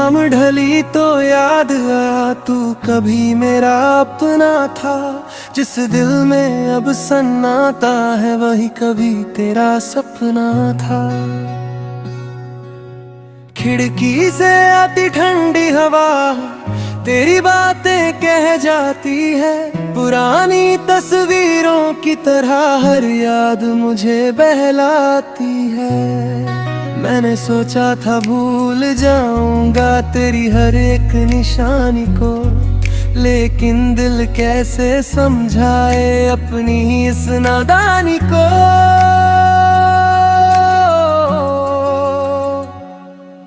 शाम ढली तो याद आया तू कभी मेरा अपना था। जिस दिल में अब सन्नाटा है वही कभी तेरा सपना था। खिड़की से आती ठंडी हवा तेरी बातें कह जाती है। पुरानी तस्वीरों की तरह हर याद मुझे बहलाती है। मैंने सोचा था भूल जाऊंगा तेरी हर एक निशानी को, लेकिन दिल कैसे समझाए अपनी इस नादानी को।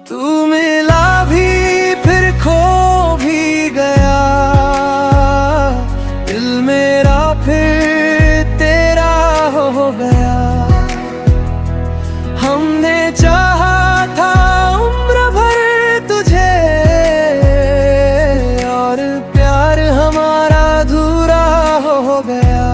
तू मिला भी फिर खो भी गया, दिल मेरा फिर तेरा हो गया। हमने चाहा था उम्र भर तुझे, और प्यार हमारा अधूरा हो गया।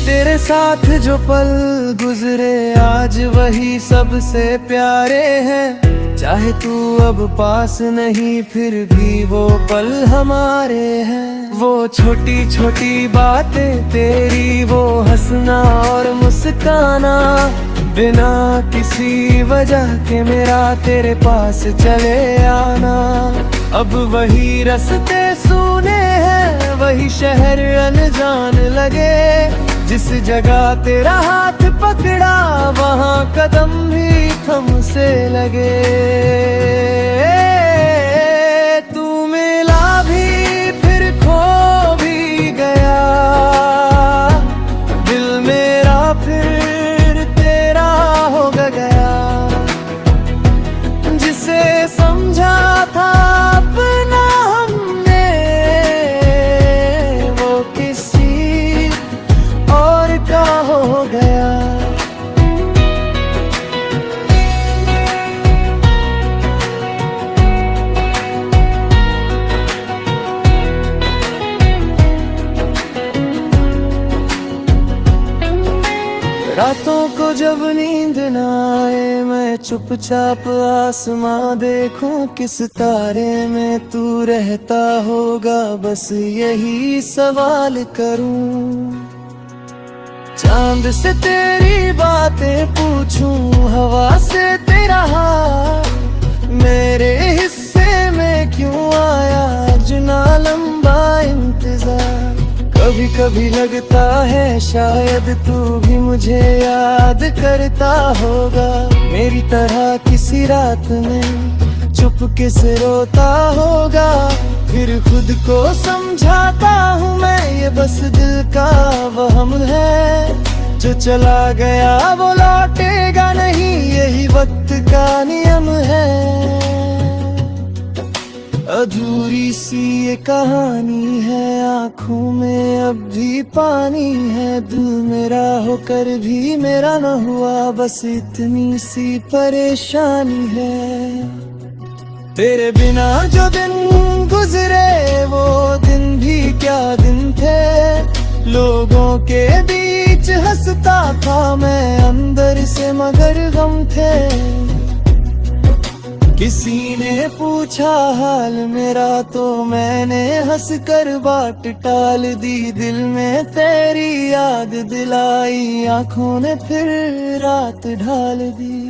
तेरे साथ जो पल गुजरे आज वही सबसे प्यारे हैं। चाहे तू अब पास नहीं फिर भी वो पल हमारे हैं। वो छोटी छोटी बातें तेरी, वो हंसना और मुस्काना, बिना किसी वजह के मेरा तेरे पास चले आना। अब वही रास्ते सूने हैं, वही शहर अनजान लगे। जिस जगह तेरा हाथ पकड़ा वहाँ कदम भी थम से लगे। तू मिला भी फिर खो भी गया, दिल मेरा फिर तेरा हो गया। जिसे समझा था अपना हमने, वो किसी और का हो गया। रातों को जब नींद न आए मैं चुपचाप आसमां देखूं, किस तारे में तू रहता होगा बस यही सवाल करूं। चांद से तेरी बातें पूछूं, हवा से तेरा हाल, मेरे हिस्से में क्यों आया आज ना लंबा इंतजार। कभी कभी लगता है शायद तू भी मुझे याद करता होगा, मेरी तरह किसी रात में चुपके से रोता होगा। फिर खुद को समझाता हूँ मैं ये बस दिल का वहम है। जो चला गया वो लौटेगा नहीं, यही वक्त का नियम है। अधूरी सी ये कहानी है, आँखों में अब भी पानी है। दिल मेरा होकर भी मेरा न हुआ, बस इतनी सी परेशानी है। तेरे बिना जो दिन गुजरे वो दिन भी क्या दिन थे। लोगों के बीच हंसता था मैं अंदर से मगर गम थे। किसी ने पूछा हाल मेरा तो मैंने हंस कर बात टाल दी। दिल में तेरी याद दिलाई, आंखों ने फिर रात ढाल दी।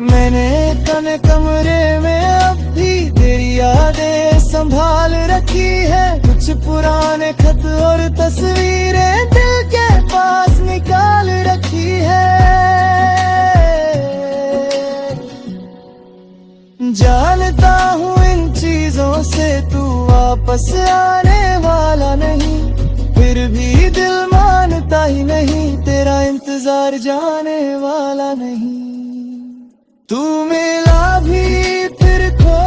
मैंने तने कमरे में अब भी तेरी यादें संभाल रखी है। कुछ पुराने खत और तस्वीरें दिल के पास निकाल रखी है। जानता हूँ इन चीजों से तू वापस आने वाला नहीं, फिर भी दिल मानता ही नहीं, तेरा इंतजार जाने वाला नहीं। तू मिला भी फिर खो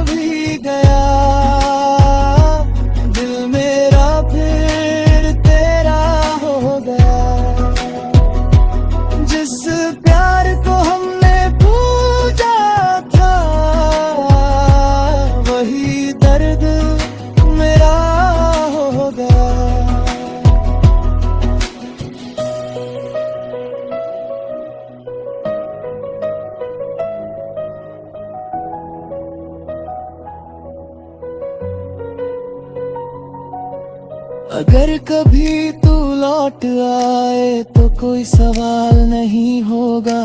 भी गया, दिल मेरा फिर तेरा हो गया। जिस प्यार को हमने पूजा था अगर कभी तू लौट आए तो कोई सवाल नहीं होगा,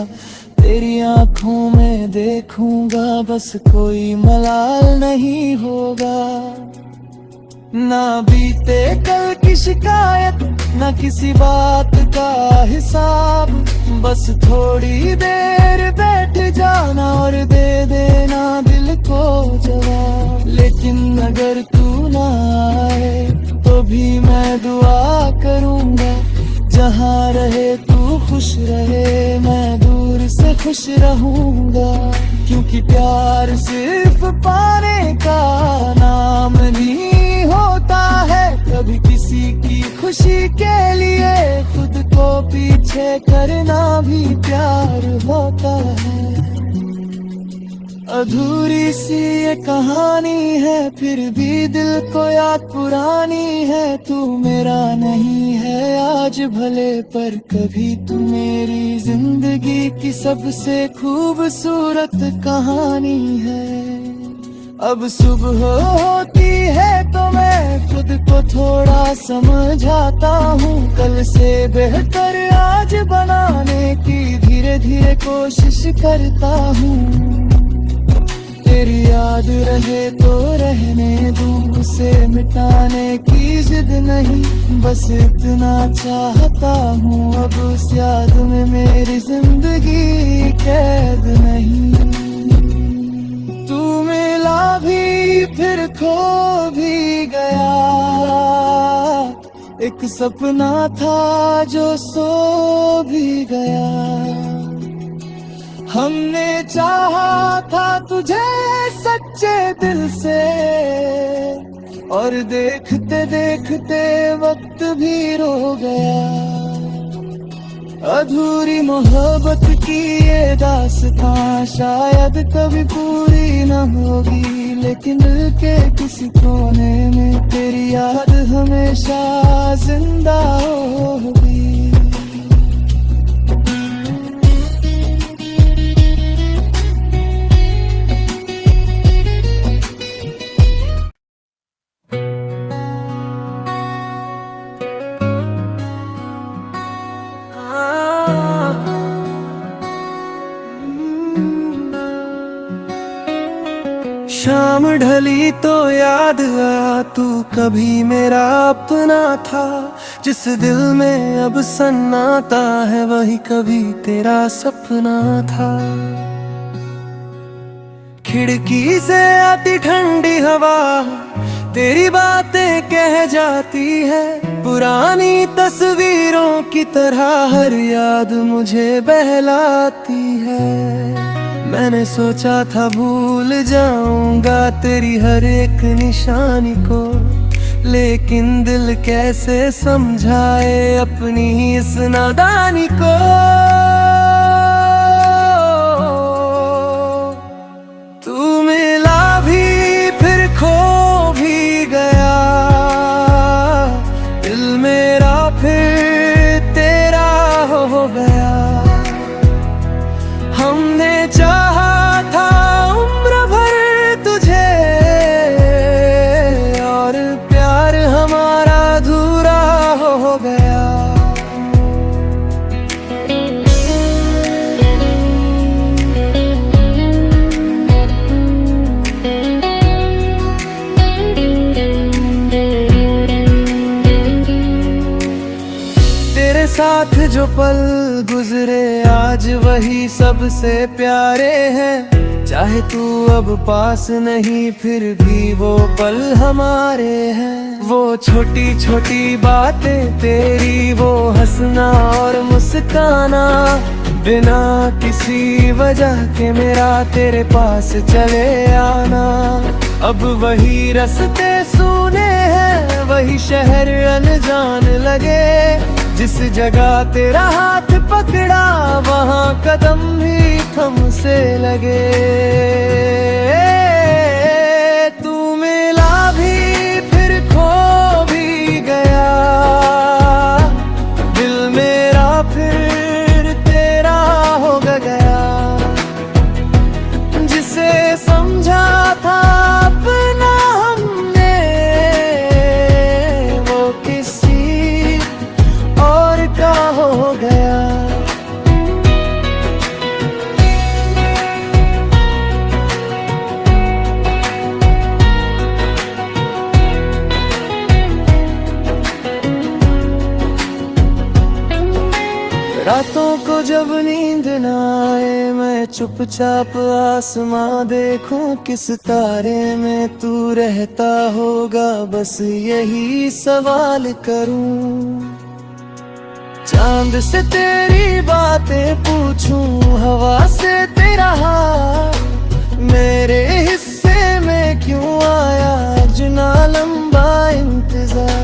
तेरी आंखों में देखूंगा बस कोई मलाल नहीं होगा। ना बीते कल की शिकायत, ना किसी बात का हिसाब, बस थोड़ी देर बैठ जाना और दे देना दिल को जवाब। लेकिन अगर तू ना आए तो भी मैं दुआ करूंगा, जहाँ रहे तू खुश रहे, मैं दूर से खुश रहूंगा। क्योंकि प्यार सिर्फ पाने का नाम नहीं होता है, कभी किसी की खुशी के लिए खुद को पीछे करना भी प्यार होता है। अधूरी सी ये कहानी है, फिर भी दिल को याद पुरानी है। तू मेरा नहीं है आज भले, पर कभी तू मेरी जिंदगी की सबसे खूबसूरत कहानी है। अब सुबह होती है तो मैं खुद को थोड़ा समझाता हूँ, कल से बेहतर आज बनाने की धीरे धीरे कोशिश करता हूँ। तेरी याद रहे तो रहने दूँ, उसे मिटाने की जिद नहीं, बस इतना चाहता हूँ अब उस याद में मेरी जिंदगी कैद नहीं। तू मिला भी फिर खो भी गया, एक सपना था जो सो भी गया। हमने चाहा था तुझे सच्चे दिल से, और देखते देखते वक्त भी रो गया। अधूरी मोहब्बत की ये दास्तां शायद कभी पूरी न होगी, लेकिन दिल के किसी कोने में तेरी याद हमेशा जिंदा होगी। शाम ढली तो याद आया तू कभी मेरा अपना था, जिस दिल में अब सन्नाटा है वही कभी तेरा सपना था। खिड़की से आती ठंडी हवा तेरी बातें कह जाती है, पुरानी तस्वीरों की तरह हर याद मुझे बहलाती है। मैंने सोचा था भूल जाऊंगा तेरी हर एक निशानी को, लेकिन दिल कैसे समझाए अपनी इस नादानी को। तू मिला भी फिर खो भी गया, दिल मेरा फिर तेरा हो गया। हमने चाहा था उम्र भर तुझे, और प्यार हमारा अधूरा हो गया। तेरे साथ जो पल गुजरे आज वही सबसे प्यारे हैं, चाहे तू अब पास नहीं फिर भी वो पल हमारे हैं। वो छोटी छोटी बातें तेरी, वो हंसना और मुस्काना, बिना किसी वजह के मेरा तेरे पास चले आना। अब वही रास्ते सूने हैं, वही शहर अनजान लगे, जिस जगह तेरा हाथ पकड़ा वहाँ कदम भी थम से लगे। तू मिला भी फिर खो भी गया, दिल मेरा फिर तेरा हो गया। जिसे समझा था अपना हमने, वो रातों को जब नींद न आए मैं चुपचाप आसमां देखूं, किस तारे में तू रहता होगा बस यही सवाल करूं। चांद से तेरी बातें पूछूं, हवा से तेरा हाल, मेरे हिस्से में क्यों आया इतना लंबा इंतजार।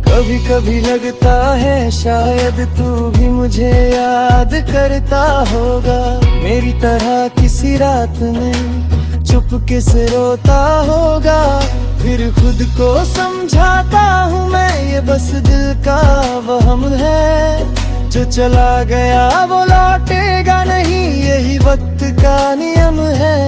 कभी कभी लगता है शायद तू भी मुझे याद करता होगा, मेरी तरह किसी रात में चुपके से रोता होगा। फिर खुद को समझाता हूँ मैं ये बस दिल का वहम है, जो चला गया वो लौटेगा नहीं, यही वक्त का नियम है।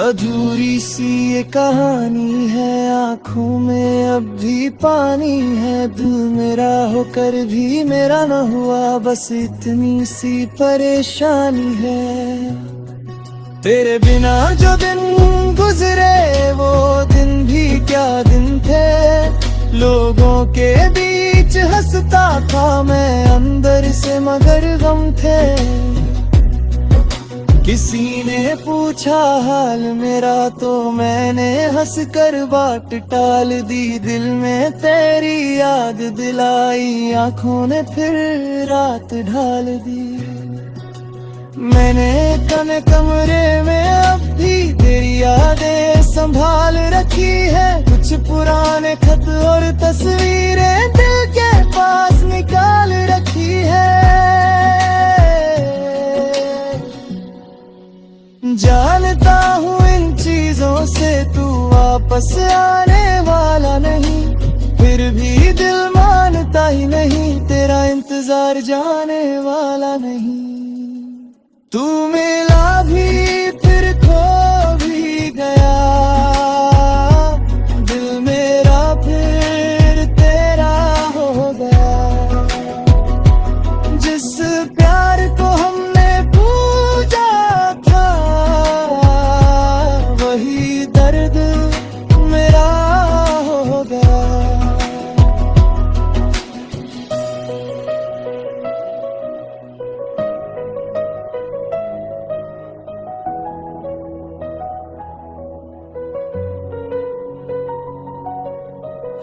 अधूरी सी ये कहानी है, आँखों में अब भी पानी है, दिल मेरा होकर भी मेरा न हुआ, बस इतनी सी परेशानी है। तेरे बिना जो दिन गुजरे वो दिन भी क्या दिन थे, लोगों के बीच हंसता था मैं अंदर से मगर गम थे। किसी ने पूछा हाल मेरा तो मैंने हंस कर बात टाल दी, दिल में तेरी याद दिलाई आंखों ने फिर रात ढाल दी। मैंने कने कमरे में अब भी तेरी यादें संभाल रखी है, कुछ पुराने खत और तस्वीरें दिल के पास निकाल रखी है। जानता हूँ इन चीजों से तू वापस आने वाला नहीं, फिर भी दिल मानता ही नहीं, तेरा इंतजार जाने वाला नहीं। तू मिला भी फिर खो भी गया, दिल मेरा फिर तेरा हो गया। जिस प्यार को हमने पूजा था वही दर्द मेरा हो गया।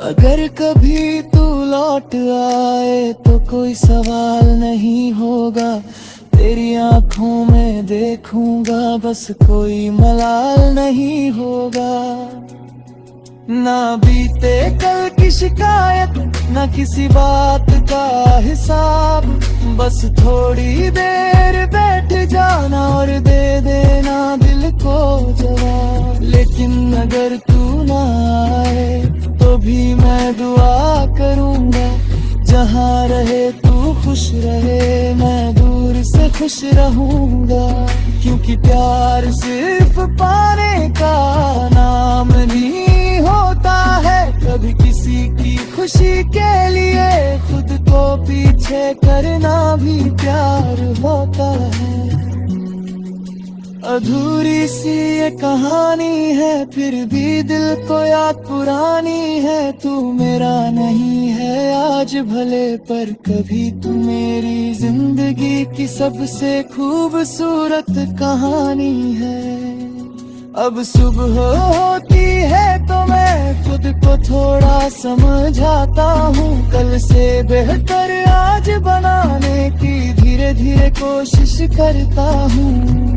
अगर कभी तू लौट आए तो कोई सवाल नहीं होगा, तेरी आंखों में देखूंगा बस कोई मलाल नहीं होगा। ना बीते कल की शिकायत ना किसी बात का हिसाब, बस थोड़ी देर बैठ जाना और दे देना दिल को जवाब। लेकिन अगर तू ना आए तो भी मैं दुआ करूंगा, जहाँ रहे तू खुश रहे मैं दूर से खुश रहूंगा। क्योंकि प्यार सिर्फ पाने का नाम नहीं होता है, कभी किसी की खुशी के लिए खुद को पीछे करना भी प्यार होता है। अधूरी सी ये कहानी है फिर भी दिल को याद पुरानी है, तू मेरा नहीं है आज भले पर कभी तू मेरी जिंदगी की सबसे खूबसूरत कहानी है। अब सुबह होती है तो मैं खुद को थोड़ा समझाता हूँ, कल से बेहतर आज बनाने की धीरे धीरे कोशिश करता हूँ।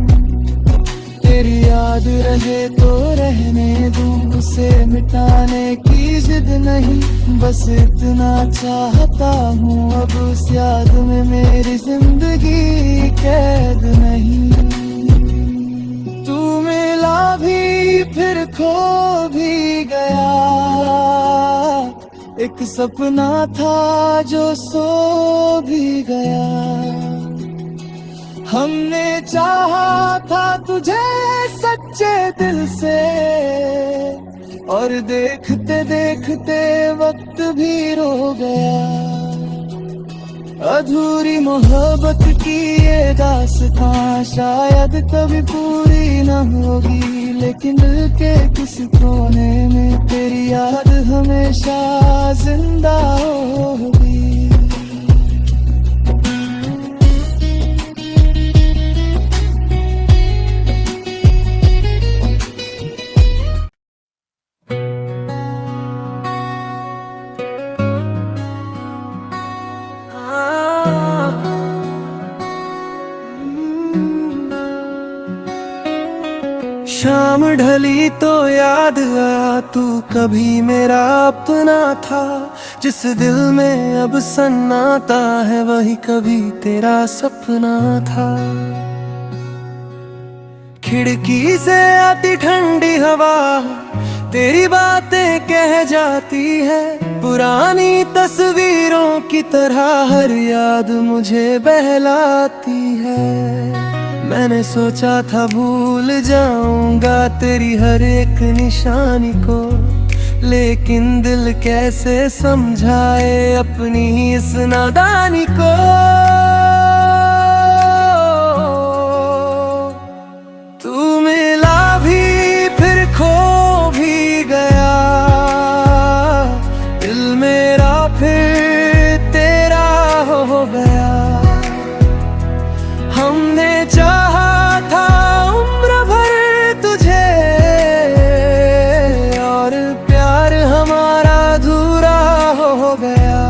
तेरी याद रहे तो रहने दूँ, उसे मिटाने की जिद नहीं, बस इतना चाहता हूँ अब उस याद में मेरी जिंदगी कैद नहीं। तू मिला भी फिर खो भी गया, एक सपना था जो सो भी गया। हमने चाहा था तुझे सच्चे दिल से और देखते देखते वक्त भी रो गया। अधूरी मोहब्बत की ये दास्तां शायद कभी पूरी न होगी, लेकिन दिल के किसी कोने में तेरी याद हमेशा जिंदा होगी। शाम ढली तो याद आया तू कभी मेरा अपना था। जिस दिल में अब सन्नाटा है वही कभी तेरा सपना था। खिड़की से आती ठंडी हवा तेरी बातें कह जाती है। पुरानी तस्वीरों की तरह हर याद मुझे बहलाती है। मैंने सोचा था भूल जाऊंगा तेरी हर एक निशानी को, लेकिन दिल कैसे समझाए अपनी इस नादानी को। तू मिला भी फिर खो भी गया, दिल मेरा फिर तेरा हो गया। हमने चाहा था उम्र भर तुझे, और प्यार हमारा अधूरा हो गया।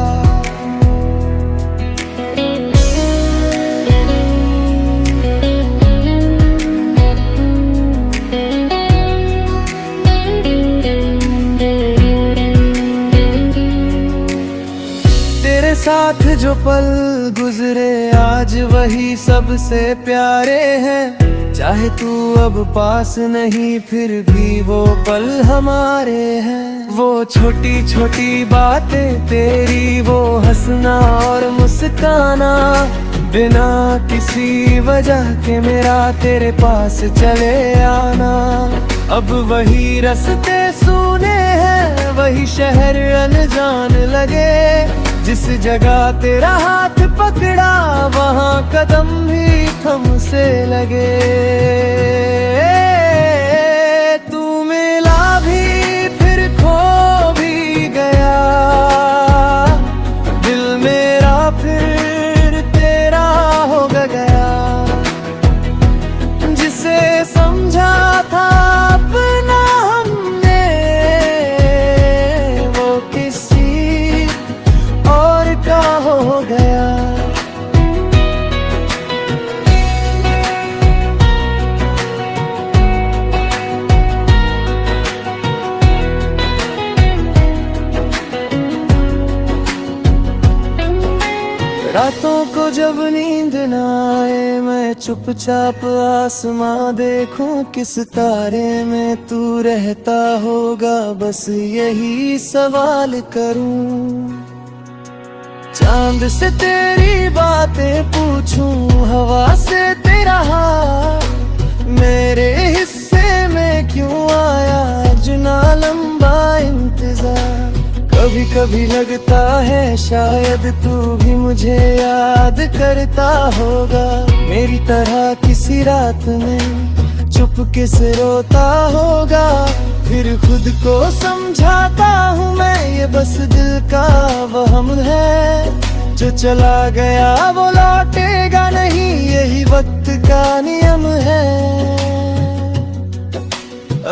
तेरे साथ जो पल गुजरे आज वही सबसे प्यारे हैं। चाहे तू अब पास नहीं फिर भी वो पल हमारे हैं। वो छोटी छोटी बातें तेरी, वो हंसना और मुस्काना, बिना किसी वजह के मेरा तेरे पास चले आना। अब वही रास्ते सूने हैं, वही शहर अनजान लगे। जिस जगह तेरा हाथ पकड़ा वहाँ कदम भी थम से लगे। तू मिला भी फिर खो भी गया, दिल मेरा फिर तेरा हो गया। जिसे समझा था अपना हमने, वो किसी और का हो गया। रातों को जब नींद न आए मैं चुपचाप आसमां देखूं, किस तारे में तू रहता होगा बस यही सवाल करूं। चांद से तेरी बातें पूछूं, हवा से तेरा हाल, मेरे हिस्से में क्यों आया जुना लंबा इंतजार। कभी कभी लगता है शायद तू भी मुझे याद करता होगा, मेरी तरह किसी रात में चुपके से रोता होगा। फिर खुद को समझाता हूँ मैं ये बस दिल का वहम है। जो चला गया वो लौटेगा नहीं, यही वक्त का नियम है।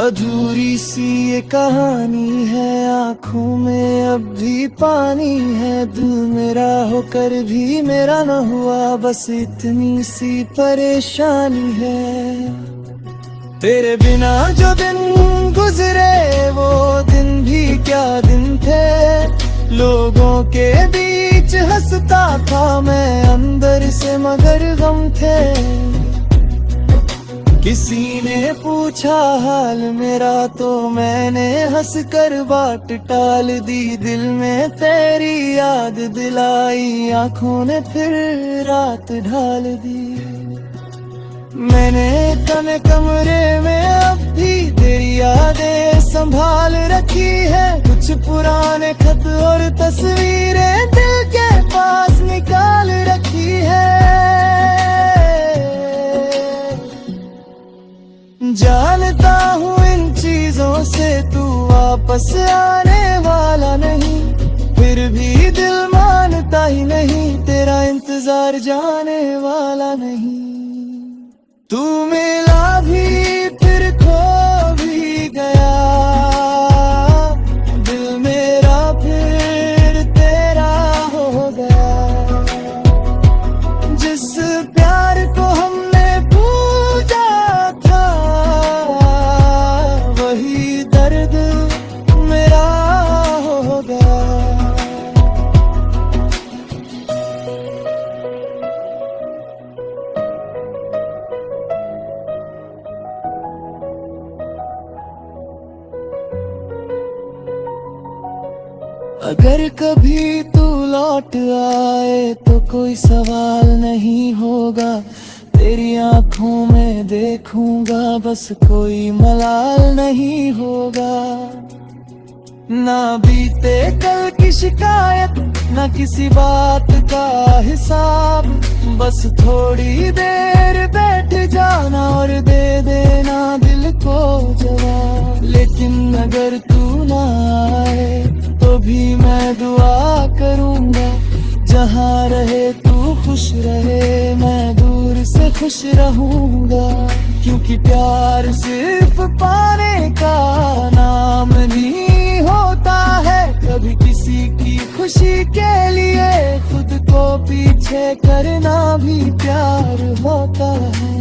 अधूरी सी ये कहानी है, आँखों में अब भी पानी है। दिल मेरा होकर भी मेरा न हुआ, बस इतनी सी परेशानी है। तेरे बिना जो दिन गुजरे वो दिन भी क्या दिन थे। लोगों के बीच हंसता था मैं अंदर से मगर गम थे। किसी ने पूछा हाल मेरा तो मैंने हंस कर बात टाल दी। दिल में तेरी याद दिलाई, आंखों ने फिर रात ढाल दी। मैंने तने कमरे में अब भी तेरी यादें संभाल रखी है। कुछ पुराने खत और तस्वीरें दिल के पास निकाल रखी है। जानता हूँ इन चीजों से तू वापस आने वाला नहीं, फिर भी दिल मानता ही नहीं, तेरा इंतजार जाने वाला नहीं। तू मिला भी फिर खो भी गया, दिल मेरा फिर तेरा हो गया। जिस प्यार को हमने पूजा था अगर कभी तू लौट आए तो कोई सवाल नहीं होगा, तेरी आंखों में देखूंगा बस कोई मलाल नहीं होगा। ना बीते कल की शिकायत, ना किसी बात का हिसाब, बस थोड़ी देर बैठ जाना और दे देना दिल को जवाब। लेकिन अगर तू ना आए तो भी मैं दुआ करूंगा, जहाँ रहे तू खुश रहे, मैं दूर से खुश रहूंगा। क्योंकि प्यार सिर्फ पाने का नाम नहीं होता है, कभी किसी की खुशी के लिए खुद को पीछे करना भी प्यार होता है।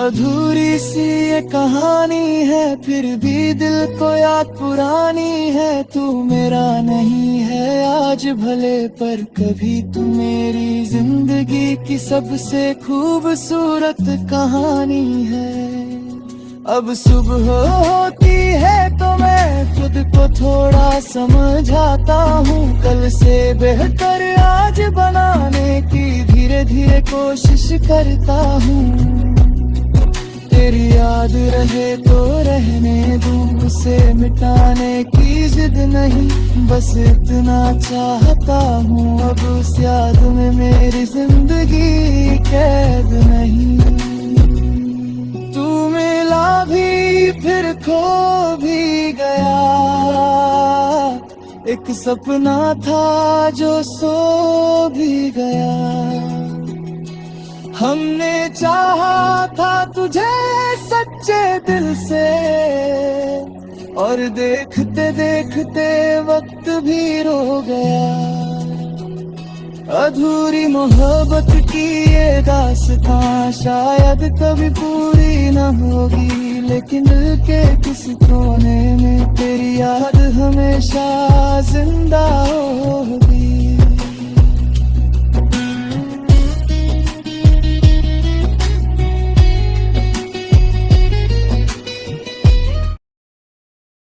अधूरी सी ये कहानी है, फिर भी दिल को याद पुरानी है। तू मेरा नहीं है आज भले, पर कभी तू मेरी जिंदगी की सबसे खूबसूरत कहानी है। अब सुबह होती है तो मैं खुद को थोड़ा समझाता हूँ, कल से बेहतर आज बनाने की धीरे धीरे कोशिश करता हूँ। तेरी याद रहे तो रहने दूँ, उसे मिटाने की जिद नहीं, बस इतना चाहता हूँ अब उस याद में मेरी जिंदगी कैद नहीं। तू मिला भी फिर खो भी गया, एक सपना था जो सो भी गया। हमने चाहा था तुझे सच्चे दिल से, और देखते देखते वक्त भी रो गया। अधूरी मोहब्बत की ये दास्तां शायद कभी पूरी न होगी, लेकिन दिल के किसी कोने में तेरी याद हमेशा जिंदा होगी।